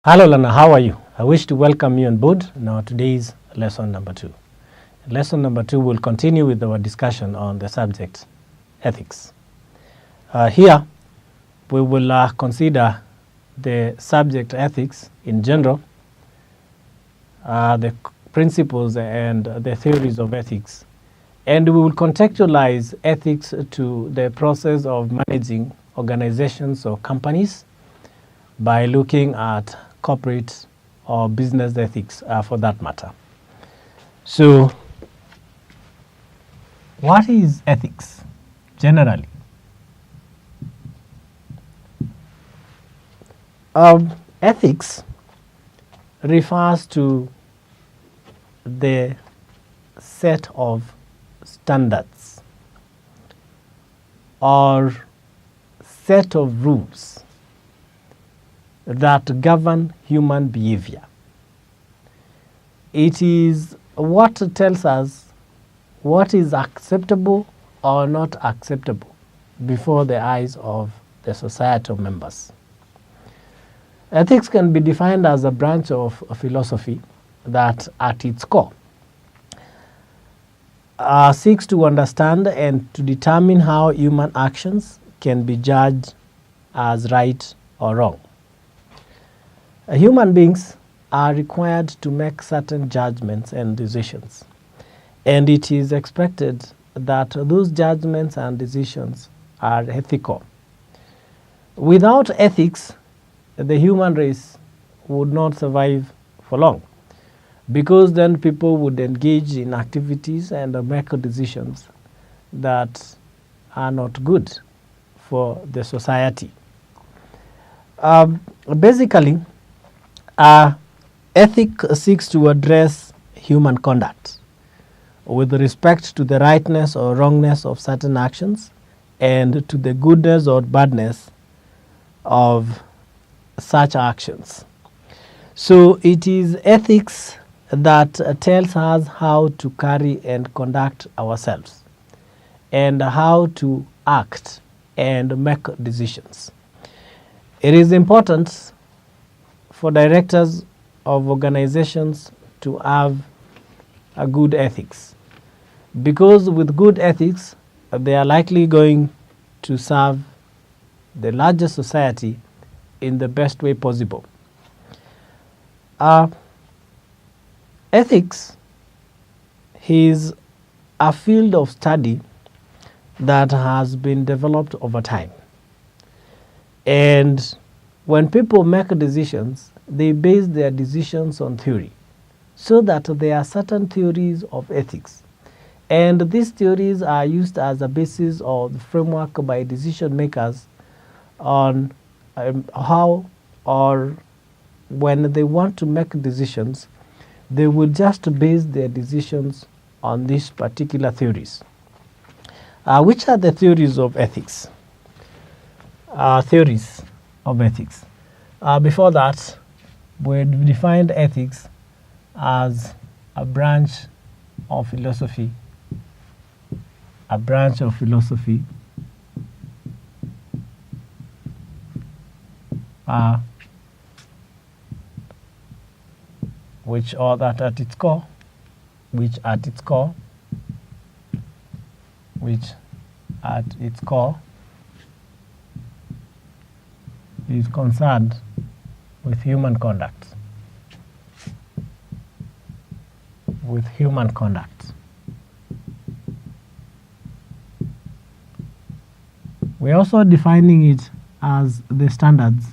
Hello learner, how are you? I wish to welcome you on board now today's lesson number 2. Lesson number 2 will continue with our discussion on the subject ethics. Here we will consider the subject ethics in general, the principles and the theories of ethics, and we will contextualize ethics to the process of managing organizations or companies by looking at corporate or business ethics for that matter. So, what is ethics generally? Ethics refers to the set of standards or set of rules that govern human behavior. It is what tells us what is acceptable or not acceptable before the eyes of the societal members. Ethics can be defined as a branch of philosophy that at its core seeks to understand and to determine how human actions can be judged as right or wrong. Human beings are required to make certain judgments and decisions, and it is expected that those judgments and decisions are ethical. Without ethics, the human race would not survive for long, because then people would engage in activities and make decisions that are not good for the society. Basically, ethic seeks to address human conduct with respect to the rightness or wrongness of certain actions and to the goodness or badness of such actions. So it is ethics that tells us how to carry and conduct ourselves and how to act and make decisions. It is important for directors of organizations to have a good ethics, because with good ethics they are likely going to serve the larger society in the best way possible. Ethics is a field of study that has been developed over time, and when people make decisions, they base their decisions on theory, so that there are certain theories of ethics, and these theories are used as a basis of the framework by decision makers on how or when they want to make decisions, they will just base their decisions on these particular theories. Which are the theories of ethics? Theories of ethics. Before that, we defined ethics as a branch of philosophy, which at its core is concerned with human conduct. We're also defining it as the standards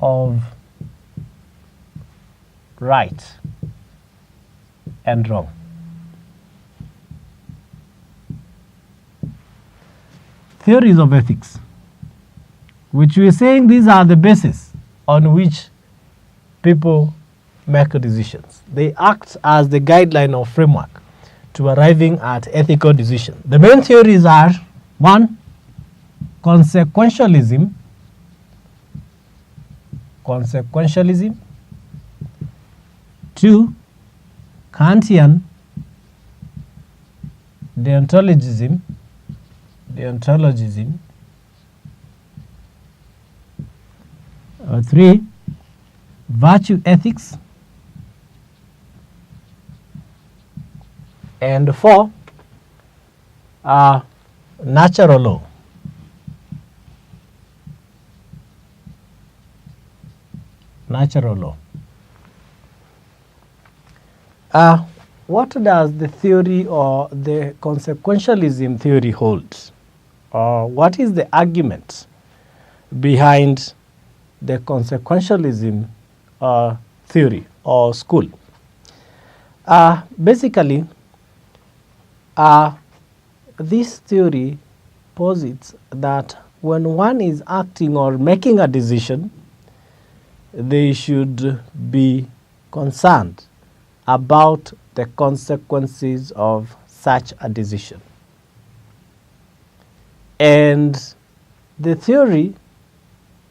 of right and wrong. Theories of ethics, which we are saying these are the basis on which people make decisions. They act as the guideline or framework to arriving at ethical decision. The main theories are: 1, consequentialism. 2, Kantian deontologism. deontologism. 3, virtue ethics. And 4, natural law. Natural law. What does the theory or the consequentialism theory hold? Or what is the argument behind the consequentialism theory or school? Basically, this theory posits that when one is acting or making a decision, they should be concerned about the consequences of such a decision. And the theory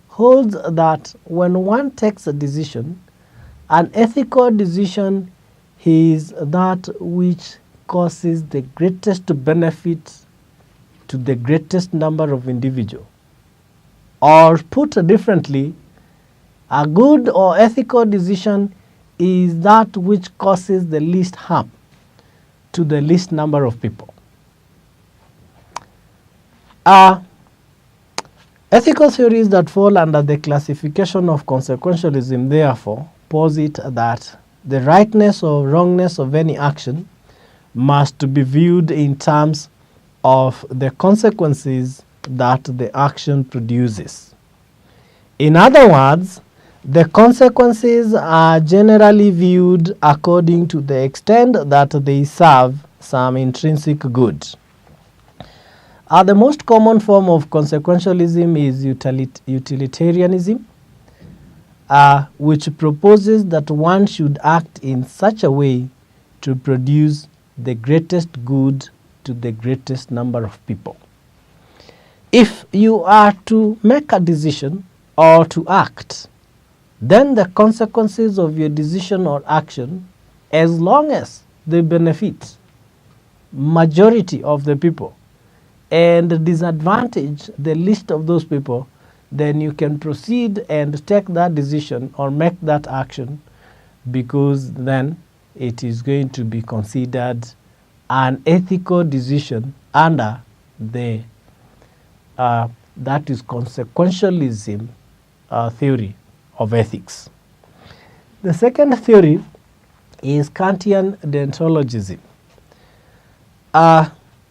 holds that when one takes a decision, an ethical decision is that which causes the greatest benefit to the greatest number of individuals. Or put differently, a good or ethical decision is that which causes the least harm to the least number of people. Ethical theories that fall under the classification of consequentialism, therefore, posit that the rightness or wrongness of any action must be viewed in terms of the consequences that the action produces. In other words, the consequences are generally viewed according to the extent that they serve some intrinsic good. The most common form of consequentialism is utilitarianism, which proposes that one should act in such a way to produce the greatest good to the greatest number of people. If you are to make a decision or to act, then the consequences of your decision or action, as long as they benefit majority of the people and disadvantage the least of those people, then you can proceed and take that decision or make that action, because then it is going to be considered an ethical decision under the that is consequentialism theory of ethics. The second theory is Kantian deontologism.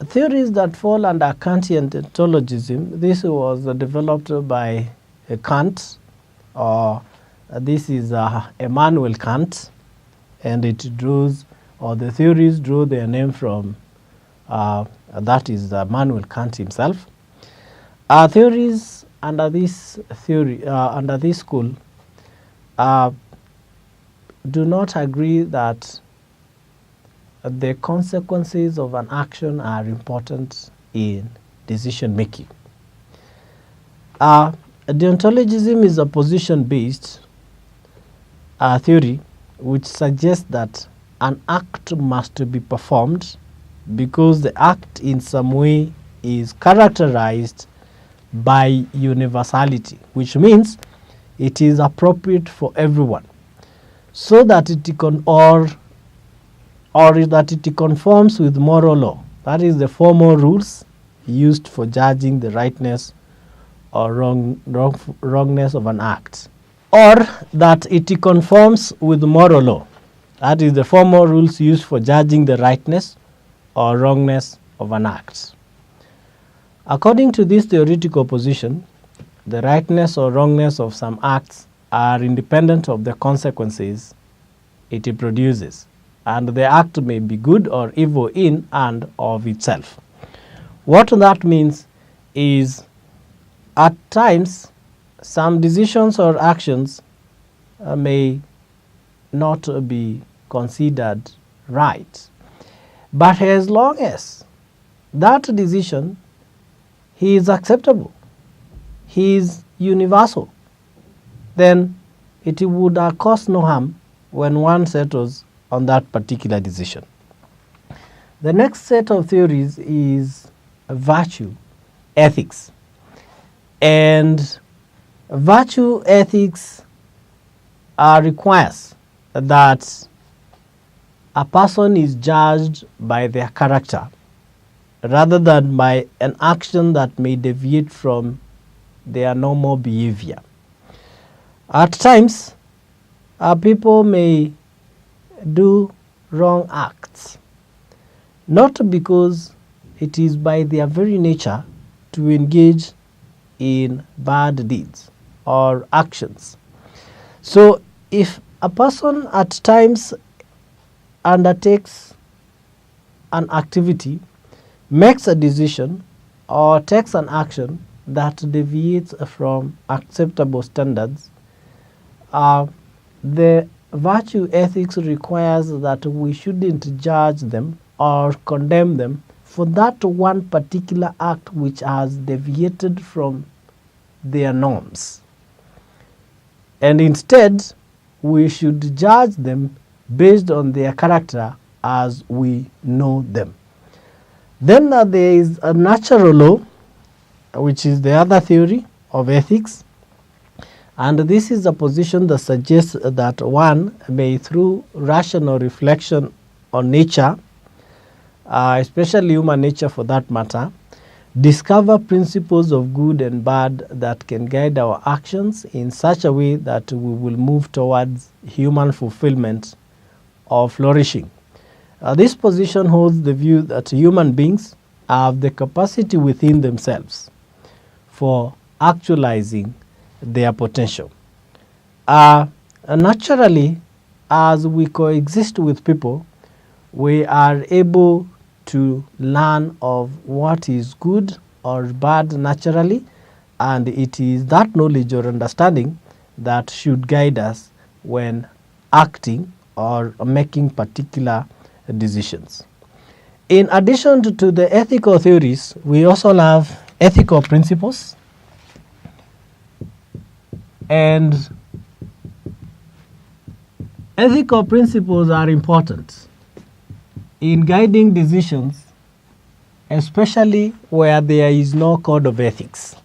Theories that fall under Kantian deontologism, this was developed by Kant, or this is Immanuel Kant, and it draws, or the theories draw their name from that is Immanuel Kant himself. Theories under this theory, under this school, do not agree that the consequences of an action are important in decision making. Deontologism is a position-based theory which suggests that an act must be performed because the act in some way is characterized by universality, which means it is appropriate for everyone, so that it that it conforms with moral law. That is the formal rules used for judging the rightness or wrongness of an act, or that it conforms with moral law. That is the formal rules used for judging the rightness or wrongness of an act. According to this theoretical position, the rightness or wrongness of some acts are independent of the consequences it produces, and the act may be good or evil in and of itself. What that means is, at times, some decisions or actions may not be considered right, but as long as that decision is acceptable, is universal, then it would cause no harm when one settles on that particular decision. The next set of theories is virtue ethics. And virtue ethics requires that a person is judged by their character rather than by an action that may deviate from their normal behavior. At times, people may do wrong acts, not because it is by their very nature to engage in bad deeds or actions. So if a person at times undertakes an activity, makes a decision, or takes an action that deviates from acceptable standards, the virtue ethics requires that we shouldn't judge them or condemn them for that one particular act which has deviated from their norms. And instead, we should judge them based on their character as we know them. Then there is a natural law, which is the other theory of ethics. And this is a position that suggests that one may, through rational reflection on nature, especially human nature for that matter, discover principles of good and bad that can guide our actions in such a way that we will move towards human fulfillment or flourishing. This position holds the view that human beings have the capacity within themselves for actualizing their potential. Naturally, as we coexist with people, we are able to learn of what is good or bad naturally, and it is that knowledge or understanding that should guide us when acting or making particular decisions. In addition to the ethical theories, we also have ethical principles, and ethical principles are important in guiding decisions, especially where there is no code of ethics.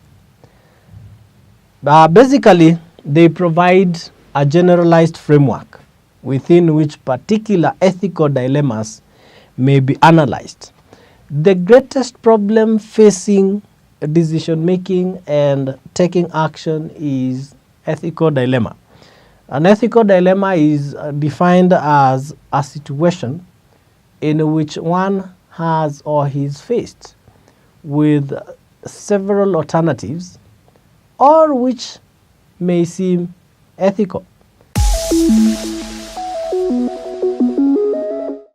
Basically, they provide a generalized framework within which particular ethical dilemmas may be analyzed. The greatest problem facing decision making and taking action is ethical dilemma. An ethical dilemma is defined as a situation in which one has or is faced with several alternatives, or which may seem ethical.